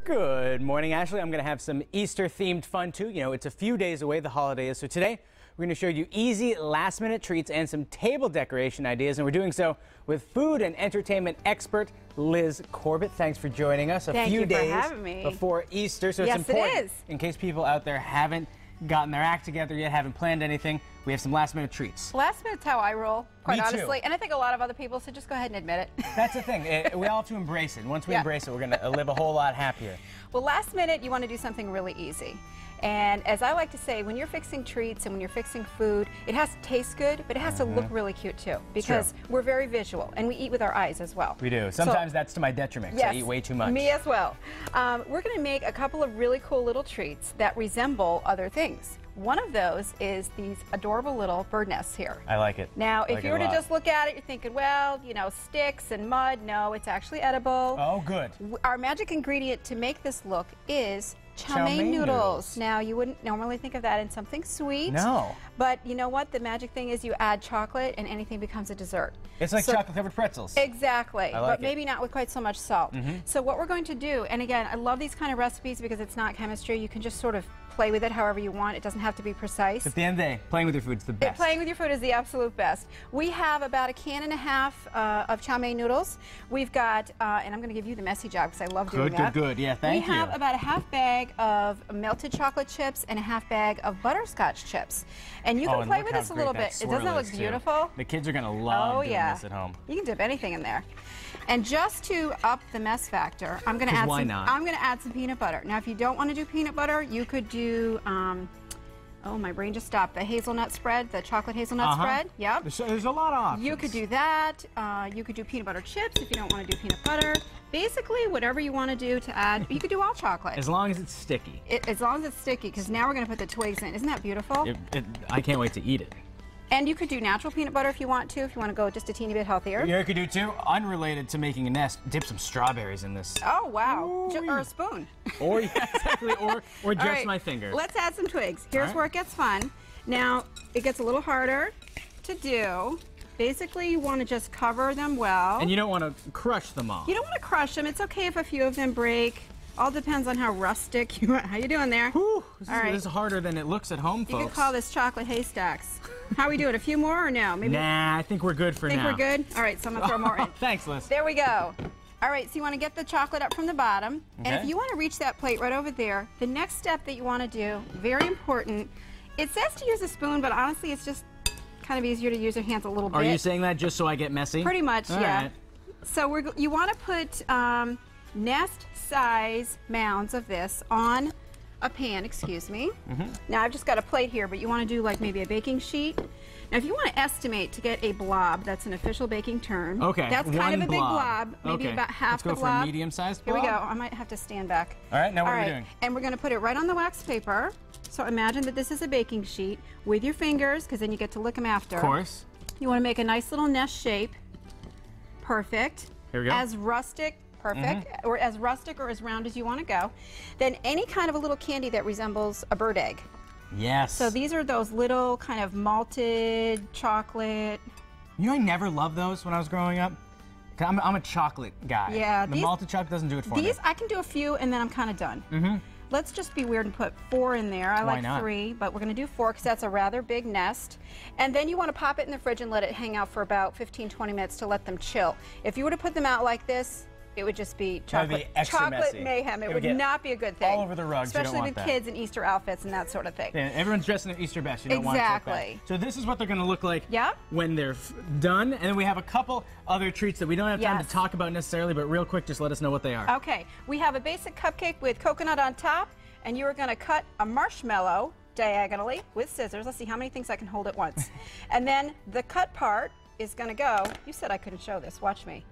Good morning, Ashley. I'm going to have some Easter-themed fun, too. You know, it's a few days away, the holiday is. So today, we're going to show you easy last-minute treats and some table decoration ideas. And we're doing so with food and entertainment expert Liz Corbett. Thanks for joining us a few days before Easter. So it's important, in case people out there haven't gotten their act together yet, haven't planned anything, we have some last-minute treats. Last minute's how I roll, quite honestly. And I think a lot of other people, so just go ahead and admit it. That's the thing. We all have to embrace it. Once we embrace it, we're going to live a whole lot happier. Well, last minute, you want to do something really easy. And as I like to say, when you're fixing treats and when you're fixing food, it has to taste good, but it has to look really cute too, because we're very visual and we eat with our eyes as well. We do. Sometimes that's to my detriment, because I eat way too much. Me as well. We're going to make a couple of really cool little treats that resemble other things. One of those is these adorable little bird nests here. I like it. Now, if you were to just look at it, you're thinking, well, you know, sticks and mud. No, it's actually edible. Oh, good. Our magic ingredient to make this look is chow mein noodles. Now, you wouldn't normally think of that in something sweet. No. But you know what? The magic thing is you add chocolate and anything becomes a dessert. It's like chocolate-covered pretzels. Exactly. But maybe not with quite so much salt. So what we're going to do, and again, I love these kind of recipes because it's not chemistry. You can just sort of play with it however you want. It doesn't have to be precise. At the end of the day, playing with your food is the best. Playing with your food is the absolute best. We have about 1.5 cans of chow mein noodles. We've got, and I'm going to give you the messy job because I love doing that. Good. Yeah, thank you. We have about a half bag of melted chocolate chips and a half bag of butterscotch chips. And you can play with this a little bit. Doesn't that look beautiful? The kids are going to love doing this at home. You can dip anything in there. And just to up the mess factor, I'm going to add some peanut butter. Now, if you don't want to do peanut butter, you could do, oh, my brain just stopped. The hazelnut spread, the chocolate hazelnut spread. Yep. There's a lot of options. You could do that. You could do peanut butter chips if you don't want to do peanut butter. Basically, whatever you want to do to add, you could do all chocolate. As long as it's sticky. As long as it's sticky, because now we're going to put the twigs in. Isn't that beautiful? I can't wait to eat it. And you could do natural peanut butter if you want to go just a teeny bit healthier. You could do too, unrelated to making a nest, dip some strawberries in this. Oh, wow. Or a spoon. Or, exactly, or just my finger. Let's add some twigs. Here's where it gets fun. Now, it gets a little harder to do. Basically, you want to just cover them well. And you don't want to crush them all. You don't want to crush them. It's okay if a few of them break. All depends on how rustic you are. How you doing there? Whew, this is harder than it looks at home, folks. You could call this chocolate haystacks. How are we doing? A few more or no? Maybe. Nah, I think we're good for now. Think we're good? All right, so I'm going to throw more in. Thanks, Liz. There we go. All right, so you want to get the chocolate up from the bottom. Okay. And if you want to reach that plate right over there, the next step that you want to do, very important, it says to use a spoon, but honestly, it's just kind of easier to use your hands a little bit. Are you saying that just so I get messy? Pretty much, yeah. Right. So you want to put nest-size mounds of this on a pan, excuse me. Now I've just got a plate here, but you want to do like maybe a baking sheet. Now if you want to estimate to get a blob, that's an official baking term. Okay, that's kind of a big blob, maybe about half the blob. Let's go for a medium-sized blob. Here we go. I might have to stand back. All right, now what are we doing? And we're going to put it right on the wax paper. So imagine that this is a baking sheet with your fingers, because then you get to lick them after. Of course. You want to make a nice little nest shape. Perfect. Here we go. As rustic. Perfect, or as rustic or as round as you want to go. Then any kind of a little candy that resembles a bird egg. Yes. So these are those little kind of malted chocolate. You know, I never loved those when I was growing up. I'm a chocolate guy. Yeah. The malted chocolate doesn't do it for me. These, I can do a few and then I'm kind of done. Let's just be weird and put 4 in there. I like 3, but we're going to do 4 because that's a rather big nest. And then you want to pop it in the fridge and let it hang out for about 15-20 minutes to let them chill. If you were to put them out like this, it would just be chocolate mayhem. It would not be a good thing. All over the rugs. Especially with kids in Easter outfits and that sort of thing. Yeah, everyone's dressed in their Easter best. You don't want it to look bad. So this is what they're going to look like when they're done. And then we have a couple other treats that we don't have time to talk about necessarily, but real quick, just let us know what they are. Okay. We have a basic cupcake with coconut on top, and you are going to cut a marshmallow diagonally with scissors. Let's see how many things I can hold at once. And then the cut part is going to go, you said I couldn't show this. Watch me.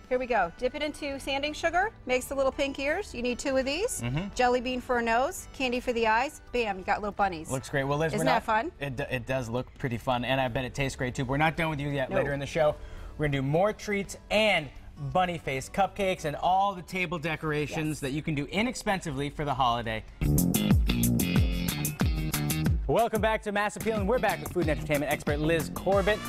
Here we go. Dip it into sanding sugar. Makes the little pink ears. You need 2 of these. Jelly bean for a nose. Candy for the eyes. Bam, you got little bunnies. Looks great. Well, Liz, isn't that fun? It does look pretty fun, and I bet it tastes great too. But we're not done with you yet. Later in the show, we're going to do more treats and bunny face cupcakes and all the table decorations that you can do inexpensively for the holiday. Welcome back to Mass Appeal, and we're back with food and entertainment expert Liz Corbett.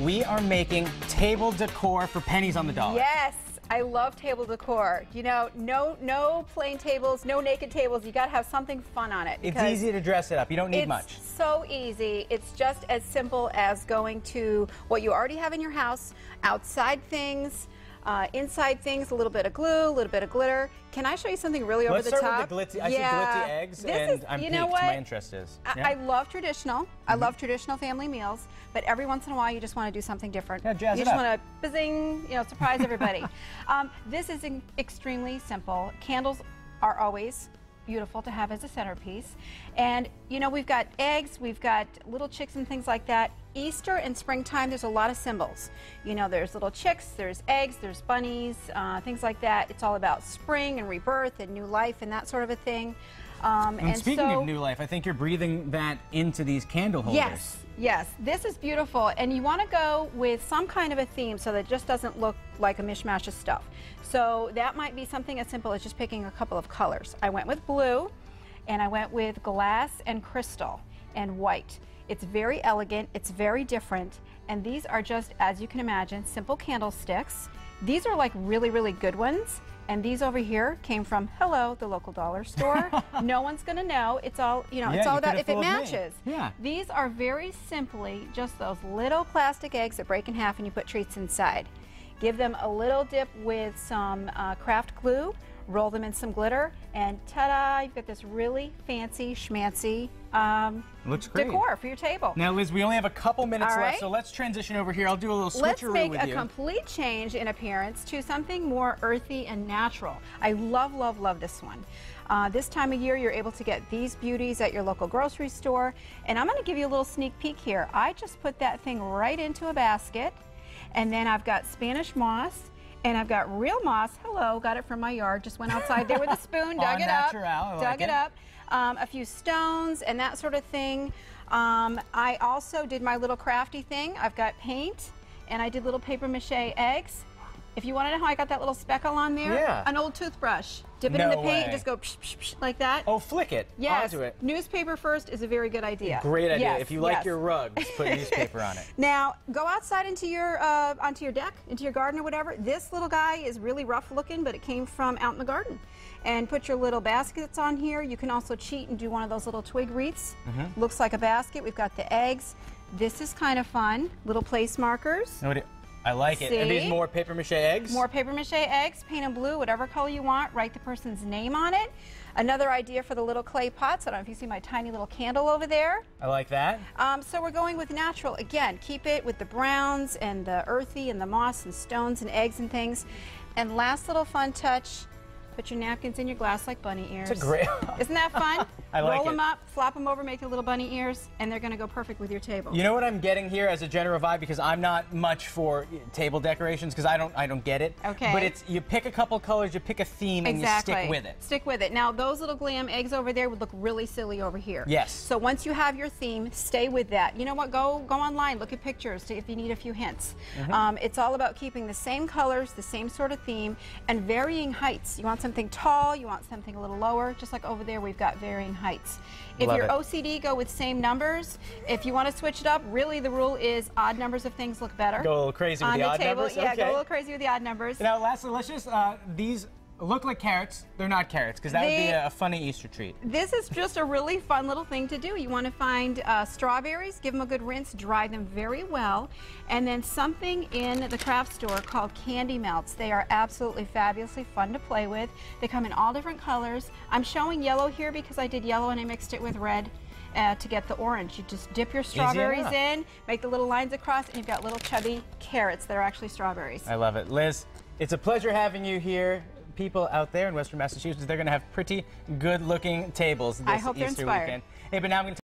We are making table decor for pennies on the dollar. Yes, I love table decor. You know, no plain tables, no naked tables. You got to have something fun on it. It's easy to dress it up. You don't need much. It's so easy. It's just as simple as going to what you already have in your house, outside things, inside things, a little bit of glue, a little bit of glitter. Can I show you something really over the top? Let's start with the glitzy. I see glitzy eggs, and I'm piqued. My interest is. I love traditional. I love traditional family meals, but every once in a while you just want to do something different. Yeah, jazz you it just up. want to zing, surprise everybody. This is extremely simple. Candles are always beautiful to have as a centerpiece. And we've got eggs, we've got little chicks and things like that. Easter and springtime, there's a lot of symbols. There's little chicks, there's eggs, there's bunnies, things like that. It's all about spring and rebirth and new life and that sort of a thing. And speaking of new life, I think you're breathing that into these candle holders. Yes, this is beautiful, and you want to go with some kind of a theme so that it just doesn't look like a mishmash of stuff. So that might be something as simple as just picking a couple of colors. I went with blue, and I went with glass and crystal and white. It's very elegant, it's very different, and these are just, as you can imagine, simple candlesticks. These are like really, really good ones. And these over here came from, hello, the local dollar store. No one's going to know. It's all, it's all about if it matches. Yeah. These are very simply just those little plastic eggs that break in half and you put treats inside. Give them a little dip with some craft glue, roll them in some glitter, and ta-da, you've got this really fancy, schmancy looks great. decor for your table. Now, Liz, we only have a couple minutes All right. left, so let's transition over here. I'll do a little switcheroo with you. Let's make a complete change in appearance to something more earthy and natural. I love, love, love this one. This time of year, you're able to get these beauties at your local grocery store, and I'm going to give you a little sneak peek here. I just put that thing right into a basket, and then I've got Spanish moss, and I've got real moss. Hello, got it from my yard. Just went outside there with a spoon, dug it up, dug it up. A few stones and that sort of thing. I also did my little crafty thing. I've got paint, and I did little paper mache eggs. If you want to know how I got that little speckle on there, an old toothbrush. Dip it in the paint and just go psh, psh, psh, like that. Oh, flick it onto it. Newspaper first is a very good idea. Great idea. If you like your rugs, put newspaper on it. Now, go outside into your onto your deck, into your garden or whatever. This little guy is really rough looking, but it came from out in the garden. And put your little baskets on here. You can also cheat and do one of those little twig wreaths. Looks like a basket. We've got the eggs. This is kind of fun. Little place markers. I like it. And these more paper mache eggs? More paper mache eggs, paint them blue, whatever color you want. Write the person's name on it. Another idea for the little clay pots. I don't know if you see my tiny little candle over there. I like that. So we're going with natural. Again, keep it with the browns and the earthy and the moss and stones and eggs and things. And last little fun touch, put your napkins in your glass like bunny ears. It's a great... Isn't that fun? I like it. Roll them up, flop them over, make the little bunny ears, and they're going to go perfect with your table. You know what I'm getting here as a general vibe, because I'm not much for table decorations, because I don't get it. Okay. But it's, you pick a couple colors, you pick a theme, and you stick with it. Stick with it. Now, those little glam eggs over there would look really silly over here. Yes. So once you have your theme, stay with that. You know what? Go online, look at pictures, see if you need a few hints. It's all about keeping the same colors, the same sort of theme, and varying heights. You want something tall, you want something a little lower, just like over there we've got varying heights. If you're OCD, go with same numbers. If you want to switch it up, really the rule is odd numbers of things look better. Go a little crazy with the odd numbers? Yeah, go a little crazy with the odd numbers. Now, lastly, let's just, these look like carrots. They're not carrots, because that would be a funny Easter treat. This is just a really fun little thing to do. You want to find strawberries, give them a good rinse, dry them very well, and then something in the craft store called candy melts. They are absolutely fabulously fun to play with. They come in all different colors. I'm showing yellow here because I did yellow and I mixed it with red. To get the orange, you just dip your strawberries in, make the little lines across, and you've got little chubby carrots that are actually strawberries. I love it. Liz, it's a pleasure having you here. People out there in Western Massachusetts, they're going to have pretty good-looking tables this Easter weekend. Hey, but now I'm going to